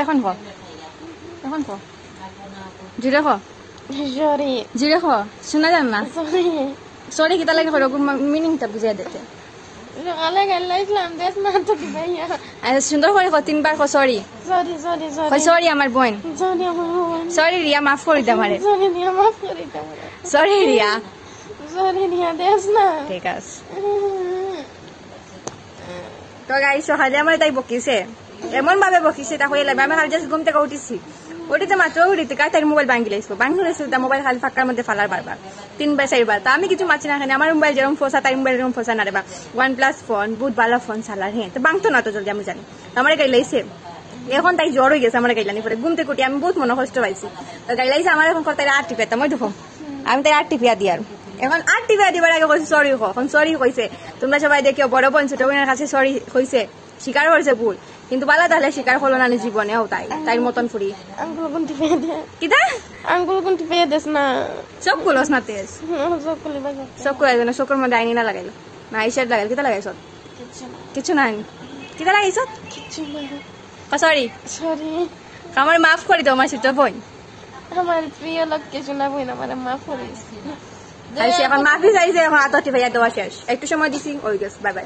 এখন খ এখন খ জিরে খ সরি জিরে খ শোনা যান না সরি সরি কিতা লাগে মিনিংটা বুঝিয়ে দিতে সকালে গেলাইছিলাম দেশ না তো কি ভাইয়া সুন্দর করে খ 3 বার খ sorry sorry sorry sorry sorry আমার বোন সরি আমার বোন সরি রিয়া মাফ করে দে আমারে সরি দিয়া মাফ করে দাও সরি রিয়া সরি দিয়া দেশ না ঠিক আছে তো গাইস সকালে আমার তাই বকিছে এমন ভাবে বকিছে তা হয়ে লাগবে আমি খালি জাস্ট ঘুম থেকে উঠেছি উঠিতে মাত্র উঠিতে কাজ তার মোবাইল ভাঙি লাইছো তা মোবাইল খালি ফাঁকার মধ্যে ফালার বারবার 3 4 বার তা আমি কিছু মাছি না খানি আমার মোবাইল যেরকম ফোসা তাই মোবাইল যেরকম ফোসা না রে বা OnePlus ফোন বহুত ভালো ফোন চালার হ্যাঁ তো ভাঙতো না তো জলদি আমি জানি আমার গাই লাইছে এখন তাই জ্বর হয়ে গেছে আমার গাইলানি পরে ঘুম থেকে উঠি আমি বহুত মনে কষ্ট পাইছি তো গাই লাইছে আমার এখন কথা আর টিপেতাম ওই দেখো আমি তাই আর টিপিয়া দিই আর এখন আর টিপিয়া দিবার আগে কইছে সরি কো এখন সরি কইছে তোমরা সবাই দেখিও বড় বোন ছোট বোনের কাছে সরি কইছে স্বীকার করছে ভুল কিন্তু বালা তাহলে স্বীকার হলো না জীবনেও তাই মতন ফুরি আঙ্গুল কোন টিপে দে কিতা আঙ্গুল কোন টিপে দেস না সব গুলোস না তেজ সব খুলে বাজা সব করে দেন চকুর মধ্যে আইনি না লাগাইলো না আইশ্যাড লাগাইল কিতা লাগাইছ কিছু না কিতা লাগাইছ কিছু না সরি সরি আমার মাফ করে দাও আমার ছোট বোন আমার প্রিয় লোক কিছু না বোন আমার মাফ করে এখন মাফি চাইছে এখন হাতটি ভাইয়া দেওয়া শেষ একটু সময় দিছি ওই গেছে বাই বাই